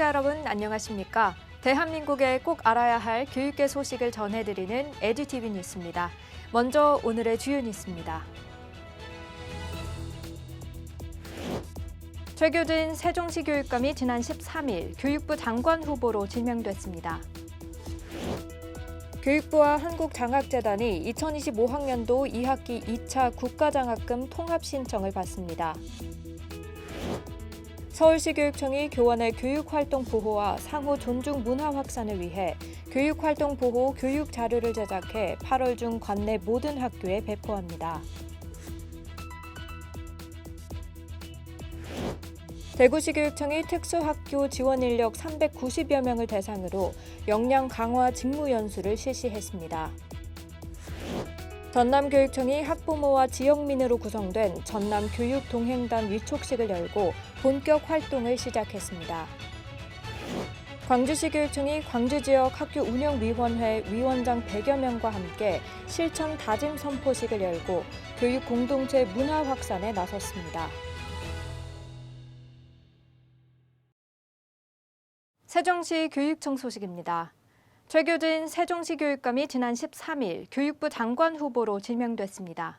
시청자 여러분 안녕하십니까? 대한민국의 꼭 알아야 할 교육계 소식을 전해드리는 에듀티비 뉴스입니다. 먼저 오늘의 주요 뉴스입니다. 최규진 세종시 교육감이 지난 13일 교육부 장관 후보로 지명됐습니다. 교육부와 한국장학재단이 2025학년도 2학기 2차 국가장학금 통합 신청을 받습니다. 서울시교육청이 교원의 교육활동 보호와 상호 존중 문화 확산을 위해 교육활동 보호 교육 자료를 제작해 8월 중 관내 모든 학교에 배포합니다. 대구시교육청이 특수학교 지원 인력 390여 명을 대상으로 역량 강화 직무 연수를 실시했습니다. 전남교육청이 학부모와 지역민으로 구성된 전남교육동행단 위촉식을 열고 본격 활동을 시작했습니다. 광주시교육청이 광주지역 학교 운영위원회 위원장 100여 명과 함께 실천 다짐 선포식을 열고 교육 공동체 문화 확산에 나섰습니다. 세종시 교육청 소식입니다. 최규진 세종시 교육감이 지난 13일 교육부 장관 후보로 지명됐습니다.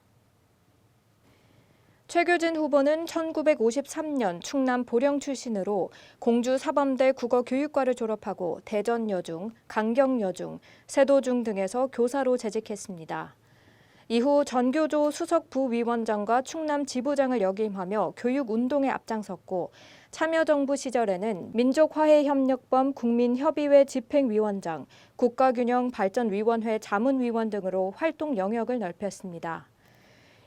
최규진 후보는 1953년 충남 보령 출신으로 공주사범대 국어교육과를 졸업하고 대전여중, 강경여중, 세도중 등에서 교사로 재직했습니다. 이후 전교조 수석 부위원장과 충남 지부장을 역임하며 교육운동에 앞장섰고 참여정부 시절에는 민족화해협력범 국민협의회 집행위원장, 국가균형발전위원회 자문위원 등으로 활동 영역을 넓혔습니다.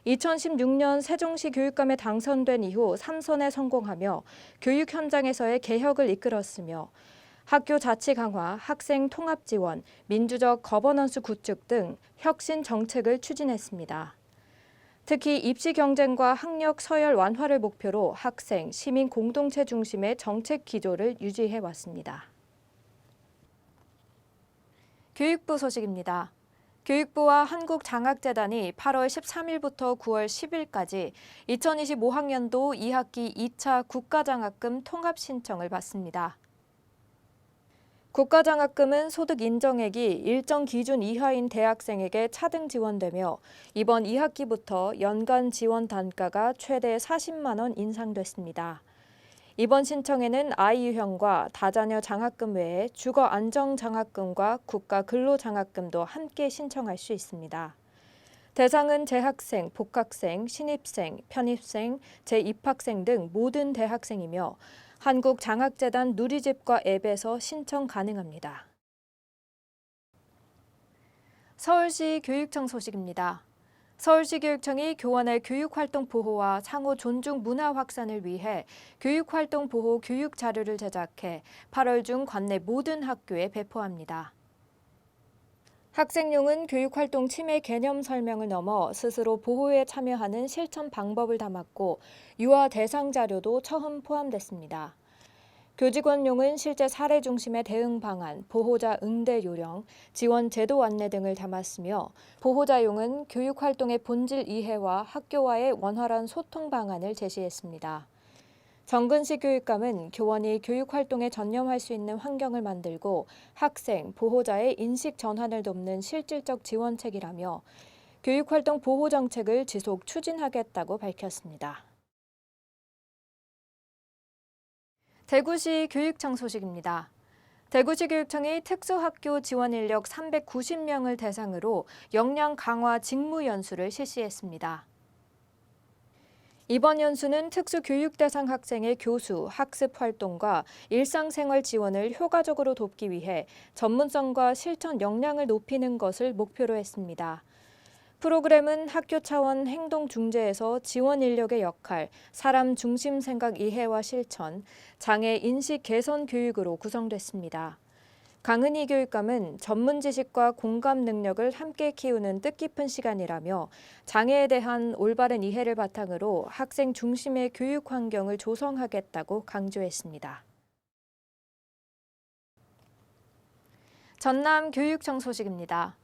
2016년 세종시 교육감에 당선된 이후 3선에 성공하며 교육 현장에서의 개혁을 이끌었으며 학교 자치 강화, 학생 통합 지원, 민주적 거버넌스 구축 등 혁신 정책을 추진했습니다. 특히 입시 경쟁과 학력 서열 완화를 목표로 학생, 시민 공동체 중심의 정책 기조를 유지해 왔습니다. 교육부 소식입니다. 교육부와 한국장학재단이 8월 13일부터 9월 10일까지 2025학년도 2학기 2차 국가장학금 통합 신청을 받습니다. 국가장학금은 소득 인정액이 일정 기준 이하인 대학생에게 차등 지원되며 이번 2학기부터 연간 지원 단가가 최대 40만 원 인상됐습니다. 이번 신청에는 아이 유형과 다자녀 장학금 외에 주거 안정 장학금과 국가 근로 장학금도 함께 신청할 수 있습니다. 대상은 재학생, 복학생, 신입생, 편입생, 재입학생 등 모든 대학생이며 한국장학재단 누리집과 앱에서 신청 가능합니다. 서울시 교육청 소식입니다. 서울시 교육청이 교원의 교육활동 보호와 상호 존중 문화 확산을 위해 교육활동 보호 교육 자료를 제작해 8월 중 관내 모든 학교에 배포합니다. 학생용은 교육활동 침해 개념 설명을 넘어 스스로 보호에 참여하는 실천 방법을 담았고 유아 대상 자료도 처음 포함됐습니다. 교직원용은 실제 사례 중심의 대응 방안, 보호자 응대 요령, 지원 제도 안내 등을 담았으며 보호자용은 교육활동의 본질 이해와 학교와의 원활한 소통 방안을 제시했습니다. 정근식 교육감은 교원이 교육활동에 전념할 수 있는 환경을 만들고 학생, 보호자의 인식 전환을 돕는 실질적 지원책이라며 교육활동 보호 정책을 지속 추진하겠다고 밝혔습니다. 대구시 교육청 소식입니다. 대구시 교육청이 특수학교 지원 인력 390명을 대상으로 역량 강화 직무 연수를 실시했습니다. 이번 연수는 특수교육 대상 학생의 교수, 학습 활동과 일상생활 지원을 효과적으로 돕기 위해 전문성과 실천 역량을 높이는 것을 목표로 했습니다. 프로그램은 학교 차원 행동 중재에서 지원 인력의 역할, 사람 중심 생각 이해와 실천, 장애 인식 개선 교육으로 구성됐습니다. 강은희 교육감은 전문 지식과 공감 능력을 함께 키우는 뜻깊은 시간이라며 장애에 대한 올바른 이해를 바탕으로 학생 중심의 교육 환경을 조성하겠다고 강조했습니다. 전남교육청 소식입니다.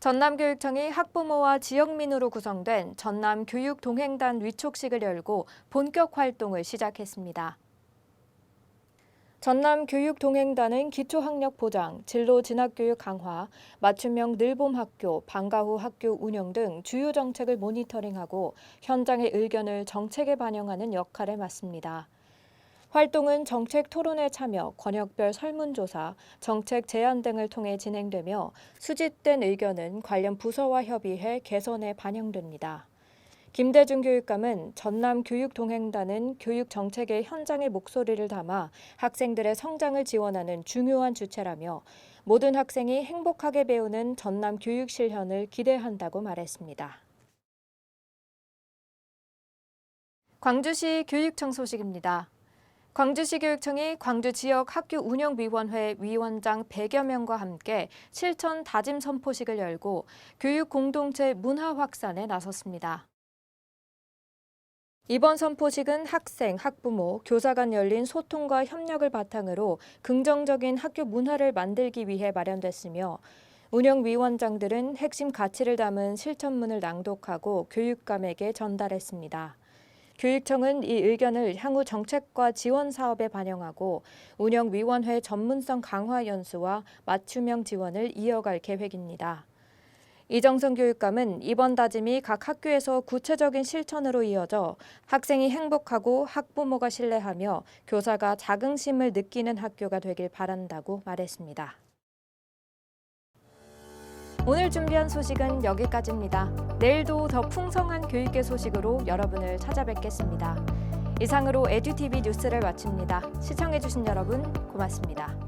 전남교육청이 학부모와 지역민으로 구성된 전남교육동행단 위촉식을 열고 본격 활동을 시작했습니다. 전남교육동행단은 기초학력 보장, 진로 진학교육 강화, 맞춤형 늘봄학교, 방과후 학교 운영 등 주요 정책을 모니터링하고 현장의 의견을 정책에 반영하는 역할을 맡습니다. 활동은 정책 토론회 참여, 권역별 설문조사, 정책 제안 등을 통해 진행되며 수집된 의견은 관련 부서와 협의해 개선에 반영됩니다. 김대중 교육감은 전남교육동행단은 교육 정책의 현장의 목소리를 담아 학생들의 성장을 지원하는 중요한 주체라며 모든 학생이 행복하게 배우는 전남 교육 실현을 기대한다고 말했습니다. 광주시 교육청 소식입니다. 광주시 교육청이 광주 지역 학교 운영위원회 위원장 100여 명과 함께 실천 다짐 선포식을 열고 교육 공동체 문화 확산에 나섰습니다. 이번 선포식은 학생, 학부모, 교사 간 열린 소통과 협력을 바탕으로 긍정적인 학교 문화를 만들기 위해 마련됐으며 운영위원장들은 핵심 가치를 담은 실천문을 낭독하고 교육감에게 전달했습니다. 교육청은 이 의견을 향후 정책과 지원 사업에 반영하고 운영위원회 전문성 강화 연수와 맞춤형 지원을 이어갈 계획입니다. 이정선 교육감은 이번 다짐이 각 학교에서 구체적인 실천으로 이어져 학생이 행복하고 학부모가 신뢰하며 교사가 자긍심을 느끼는 학교가 되길 바란다고 말했습니다. 오늘 준비한 소식은 여기까지입니다. 내일도 더 풍성한 교육계 소식으로 여러분을 찾아뵙겠습니다. 이상으로 에듀티비 뉴스를 마칩니다. 시청해주신 여러분 고맙습니다.